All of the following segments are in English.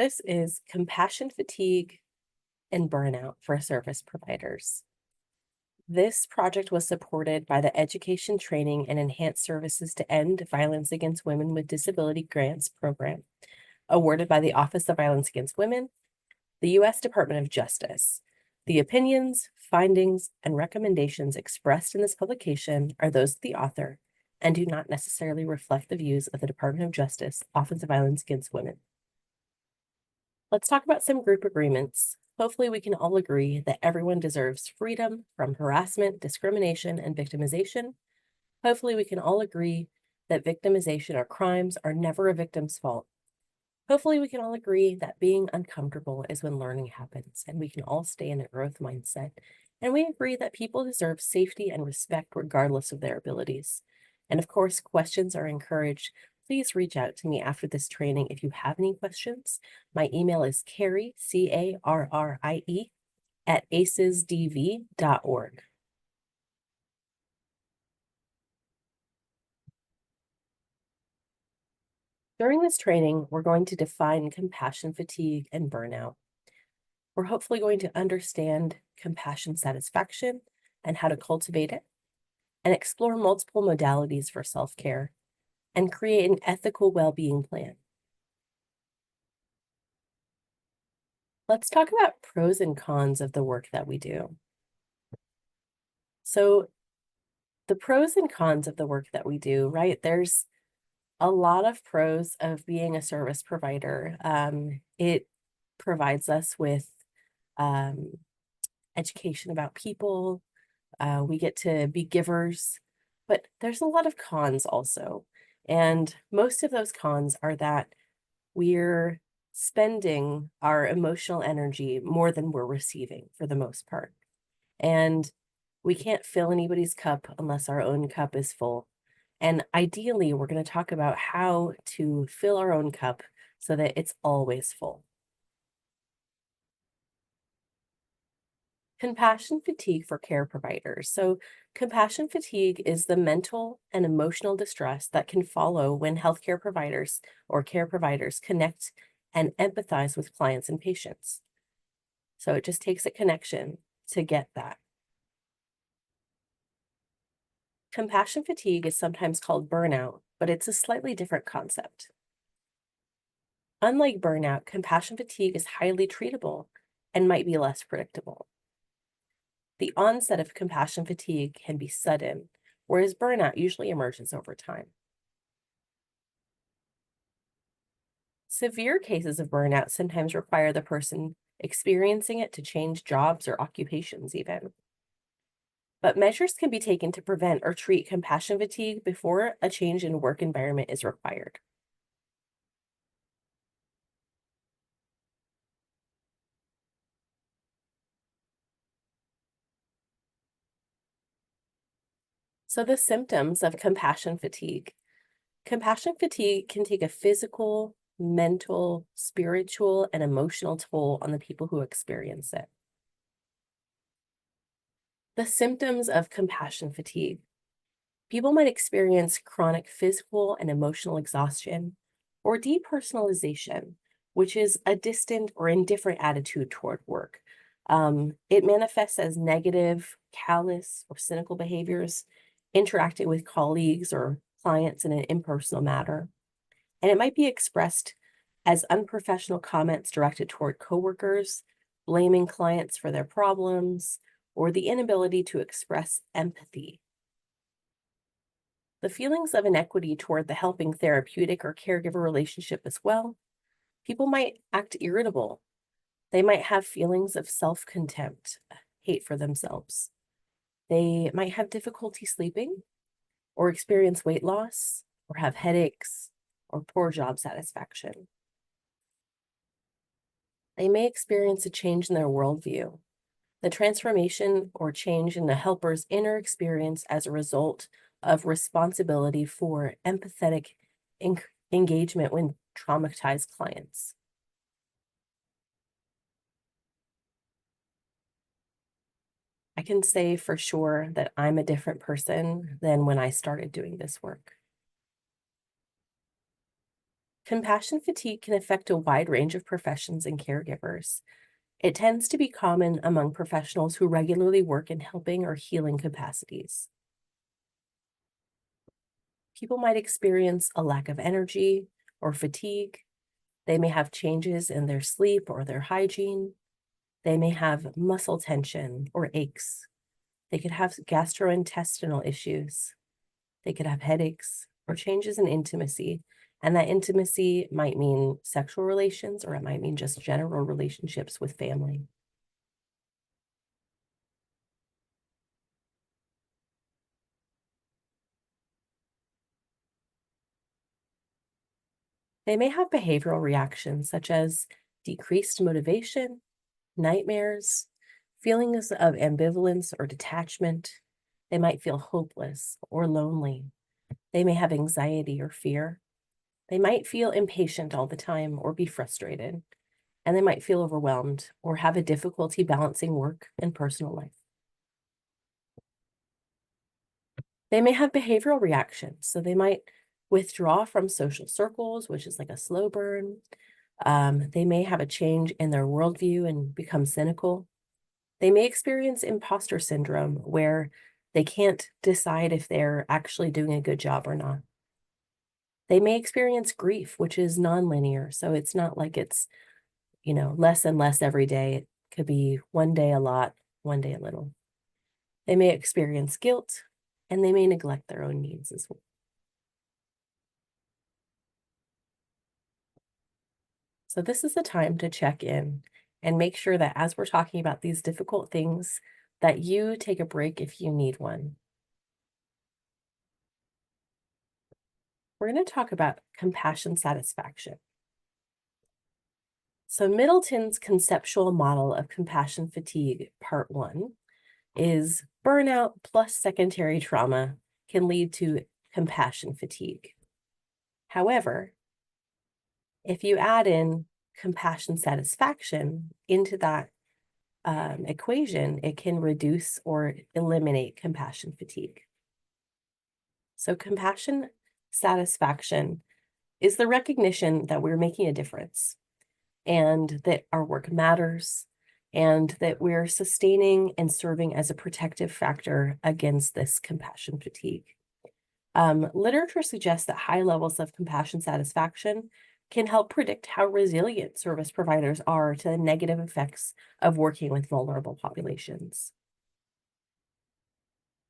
This is compassion fatigue and burnout for service providers. This project was supported by the Education, Training, and Enhanced Services to End Violence Against Women with Disability Grants Program, awarded by the Office of Violence Against Women, the U.S. Department of Justice. The opinions, findings, and recommendations expressed in this publication are those of the author and do not necessarily reflect the views of the Department of Justice, Office of Violence Against Women. Let's talk about some group agreements. Hopefully we can all agree that everyone deserves freedom from harassment, discrimination, and victimization. Hopefully we can all agree that victimization or crimes are never a victim's fault. Hopefully we can all agree that being uncomfortable is when learning happens, and we can all stay in a growth mindset. And we agree that people deserve safety and respect regardless of their abilities. And of course, questions are encouraged. Please reach out to me after this training if you have any questions. My email is Carrie, C-A-R-R-I-E, at ACESDV.org. During this training, we're going to define compassion fatigue and burnout. We're hopefully going to understand compassion satisfaction and how to cultivate it, and explore multiple modalities for self-care, and create an ethical well-being plan. Let's talk about pros and cons of the work that we do. So the pros and cons of the work that we do, right? There's a lot of pros of being a service provider. It provides us with education about people. We get to be givers, but there's a lot of cons also. And most of those cons are that we're spending our emotional energy more than we're receiving for the most part. And we can't fill anybody's cup unless our own cup is full. And ideally, we're going to talk about how to fill our own cup so that it's always full. Compassion fatigue for care providers. So compassion fatigue is the mental and emotional distress that can follow when healthcare providers or care providers connect and empathize with clients and patients. So it just takes a connection to get that. Compassion fatigue is sometimes called burnout, but it's a slightly different concept. Unlike burnout, compassion fatigue is highly treatable and might be less predictable. The onset of compassion fatigue can be sudden, whereas burnout usually emerges over time. Severe cases of burnout sometimes require the person experiencing it to change jobs or occupations even. But measures can be taken to prevent or treat compassion fatigue before a change in work environment is required. So the symptoms of compassion fatigue. Compassion fatigue can take a physical, mental, spiritual, and emotional toll on the people who experience it. The symptoms of compassion fatigue. People might experience chronic physical and emotional exhaustion or depersonalization, which is a distant or indifferent attitude toward work. It manifests as negative, callous, or cynical behaviors, interacting with colleagues or clients in an impersonal manner. And it might be expressed as unprofessional comments directed toward coworkers, blaming clients for their problems, or the inability to express empathy. The feelings of inequity toward the helping therapeutic or caregiver relationship as well. People might act irritable. They might have feelings of self-contempt, hate for themselves. They might have difficulty sleeping or experience weight loss or have headaches or poor job satisfaction. They may experience a change in their worldview. The transformation or change in the helper's inner experience as a result of responsibility for empathetic engagement with traumatized clients. I can say for sure that I'm a different person than when I started doing this work. Compassion fatigue can affect a wide range of professions and caregivers. It tends to be common among professionals who regularly work in helping or healing capacities. People might experience a lack of energy or fatigue. They may have changes in their sleep or their hygiene. They may have muscle tension or aches. They could have gastrointestinal issues. They could have headaches or changes in intimacy. And that intimacy might mean sexual relations, or it might mean just general relationships with family. They may have behavioral reactions such as decreased motivation, nightmares, feelings of ambivalence or detachment. They might feel hopeless or lonely. They may have anxiety or fear. They might feel impatient all the time or be frustrated. And they might feel overwhelmed or have a difficulty balancing work and personal life. They may have behavioral reactions. So they might withdraw from social circles, which is like a slow burn. They may have a change in their worldview and become cynical. They may experience imposter syndrome where they can't decide if they're actually doing a good job or not. They may experience grief, which is nonlinear. So it's not like it's, less and less every day. It could be one day a lot, one day a little. They may experience guilt and they may neglect their own needs as well. So this is the time to check in and make sure that as we're talking about these difficult things, that you take a break if you need one. We're going to talk about compassion satisfaction. So Middleton's conceptual model of compassion fatigue, part 1, is burnout plus secondary trauma can lead to compassion fatigue. However, if you add in compassion satisfaction into that equation, it can reduce or eliminate compassion fatigue. So compassion satisfaction is the recognition that we're making a difference and that our work matters and that we're sustaining and serving as a protective factor against this compassion fatigue. Literature suggests that high levels of compassion satisfaction can help predict how resilient service providers are to the negative effects of working with vulnerable populations.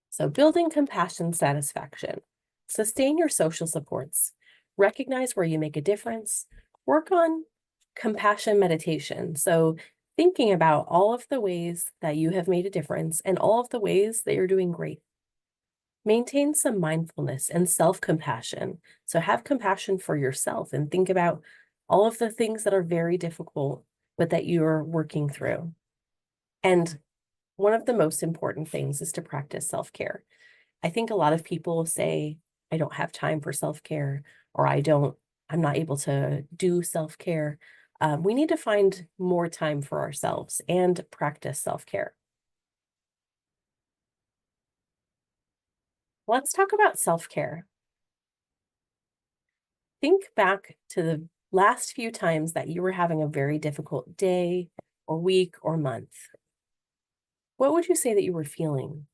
So building compassion satisfaction. Sustain your social supports. Recognize where you make a difference. Work on compassion meditation. So thinking about all of the ways that you have made a difference and all of the ways that you're doing great. Maintain some mindfulness and self-compassion. So have compassion for yourself and think about all of the things that are very difficult, but that you're working through. And one of the most important things is to practice self-care. I think a lot of people say, I don't have time for self-care, or I'm not able to do self-care. We need to find more time for ourselves and practice self-care. Let's talk about self-care. Think back to the last few times that you were having a very difficult day or week or month. What would you say that you were feeling?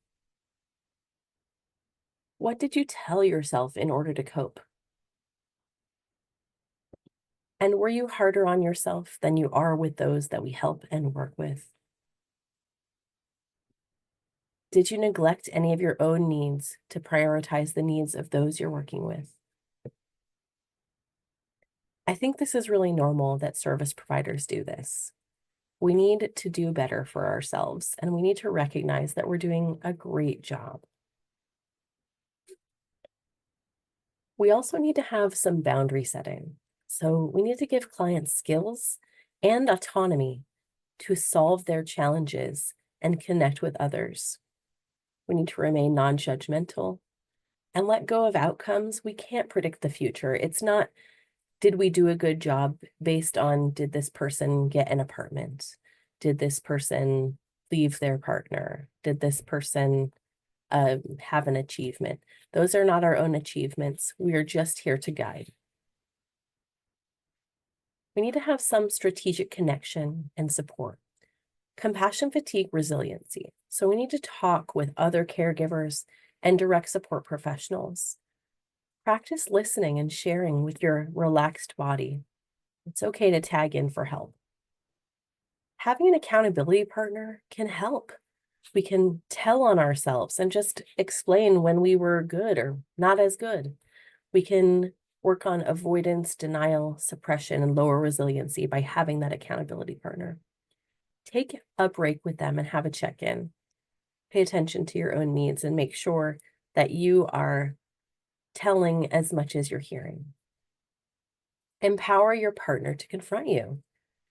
What did you tell yourself in order to cope? And were you harder on yourself than you are with those that we help and work with? Did you neglect any of your own needs to prioritize the needs of those you're working with? I think this is really normal that service providers do this. We need to do better for ourselves, and we need to recognize that we're doing a great job. We also need to have some boundary setting. So we need to give clients skills and autonomy to solve their challenges and connect with others. We need to remain non-judgmental and let go of outcomes. We can't predict the future. It's not, did we do a good job based on, did this person get an apartment? Did this person leave their partner? Did this person have an achievement? Those are not our own achievements. We are just here to guide. We need to have some strategic connection and support. Compassion fatigue resiliency. So we need to talk with other caregivers and direct support professionals. Practice listening and sharing with your relaxed body. It's okay to tag in for help. Having an accountability partner can help. We can tell on ourselves and just explain when we were good or not as good. We can work on avoidance, denial, suppression, and lower resiliency by having that accountability partner. Take a break with them and have a check in. Pay attention to your own needs and make sure that you are telling as much as you're hearing. Empower your partner to confront you.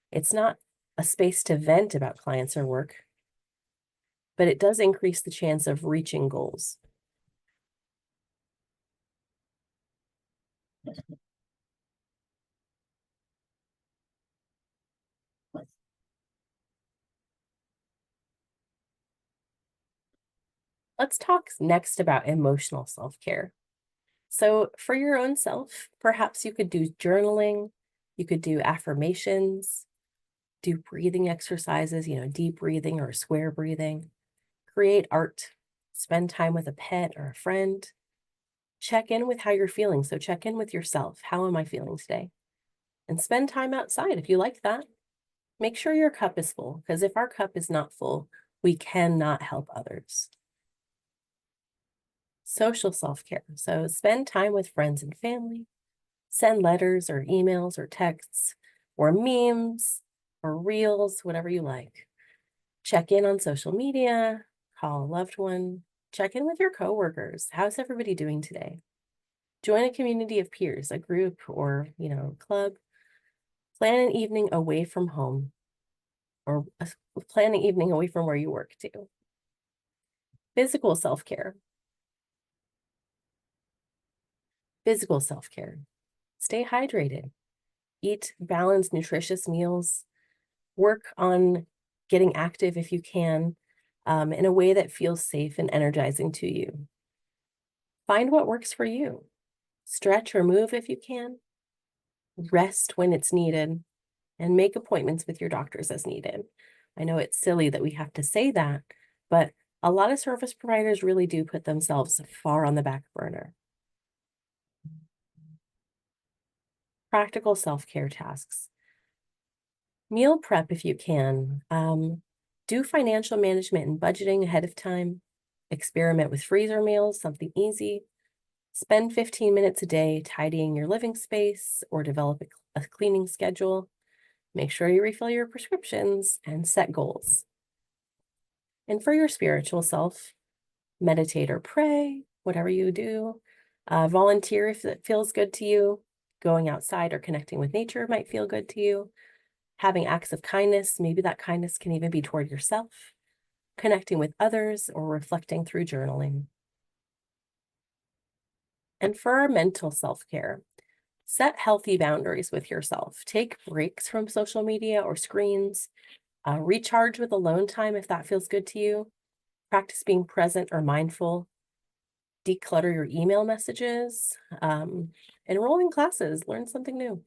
It's not a space to vent about clients or work, but it does increase the chance of reaching goals. Let's talk next about emotional self-care. So, for your own self, perhaps you could do journaling, you could do affirmations, do breathing exercises, deep breathing or square breathing, create art, spend time with a pet or a friend, check in with how you're feeling. So, check in with yourself. How am I feeling today? And spend time outside if you like that. Make sure your cup is full, because if our cup is not full, we cannot help others. Social self care. So, spend time with friends and family, send letters or emails or texts or memes or reels, whatever you like. Check in on social media, call a loved one, check in with your coworkers. How's everybody doing today? Join a community of peers, a group or, club. Plan an evening away from home or plan an evening away from where you work too. Physical self-care. Physical self-care. Stay hydrated. Eat balanced, nutritious meals. Work on getting active if you can, in a way that feels safe and energizing to you. Find what works for you. Stretch or move if you can. Rest when it's needed, and make appointments with your doctors as needed. I know it's silly that we have to say that, but a lot of service providers really do put themselves far on the back burner. Practical self-care tasks. Meal prep if you can. Do financial management and budgeting ahead of time. Experiment with freezer meals, something easy. Spend 15 minutes a day tidying your living space or develop a cleaning schedule. Make sure you refill your prescriptions and set goals. And for your spiritual self, meditate or pray, whatever you do. Volunteer if it feels good to you. Going outside or connecting with nature might feel good to you. Having acts of kindness, maybe that kindness can even be toward yourself. Connecting with others or reflecting through journaling. And for our mental self-care, set healthy boundaries with yourself. Take breaks from social media or screens. Recharge with alone time if that feels good to you. Practice being present or mindful. Declutter your email messages. Enroll in classes. Learn something new.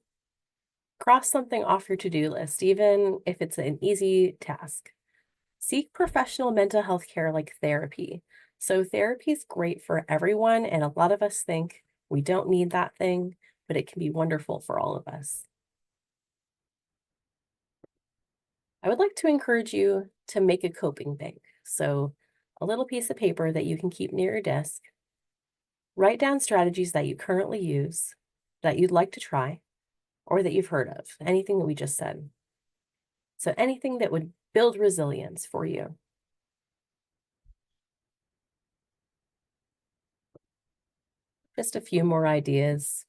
Cross something off your to-do list, even if it's an easy task. Seek professional mental health care like therapy. So therapy is great for everyone, and a lot of us think we don't need that thing, but it can be wonderful for all of us. I would like to encourage you to make a coping bank. So a little piece of paper that you can keep near your desk. Write down strategies that you currently use, that you'd like to try, or that you've heard of, anything that we just said. So anything that would build resilience for you. Just a few more ideas.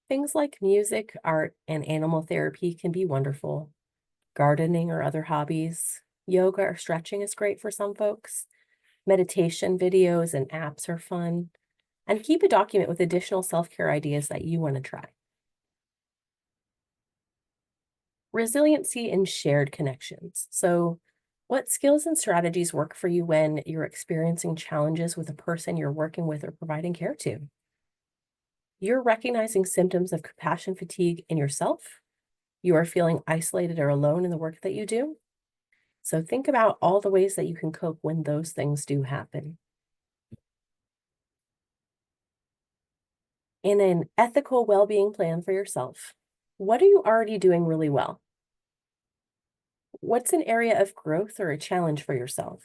Things like music, art, and animal therapy can be wonderful. Gardening or other hobbies. Yoga or stretching is great for some folks. Meditation videos and apps are fun. And keep a document with additional self-care ideas that you want to try. Resiliency and shared connections. So, what skills and strategies work for you when you're experiencing challenges with a person you're working with or providing care to? You're recognizing symptoms of compassion fatigue in yourself. You are feeling isolated or alone in the work that you do. So think about all the ways that you can cope when those things do happen. In an ethical well-being plan for yourself, what are you already doing really well? What's an area of growth or a challenge for yourself?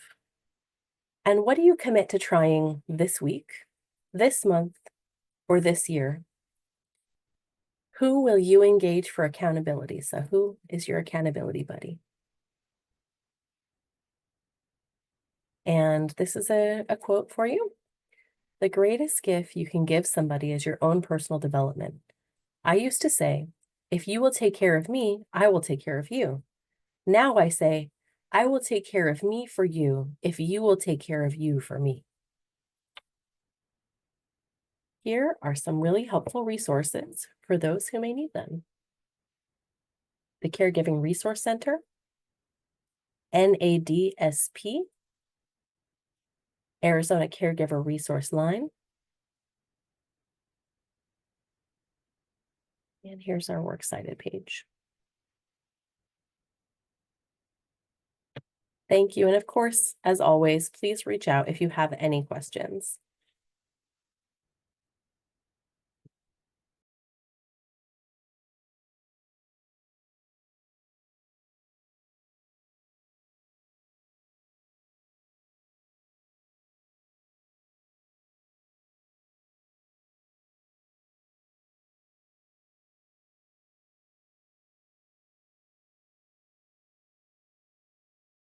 And what do you commit to trying this week, this month, or this year? Who will you engage for accountability? So, who is your accountability buddy? And this is a quote for you. The greatest gift you can give somebody is your own personal development. I used to say, if you will take care of me, I will take care of you. Now I say, I will take care of me for you if you will take care of you for me. Here are some really helpful resources for those who may need them. The Caregiving Resource Center, NADSP, Arizona Caregiver Resource Line, and here's our works cited page. Thank you, and of course, as always, please reach out if you have any questions.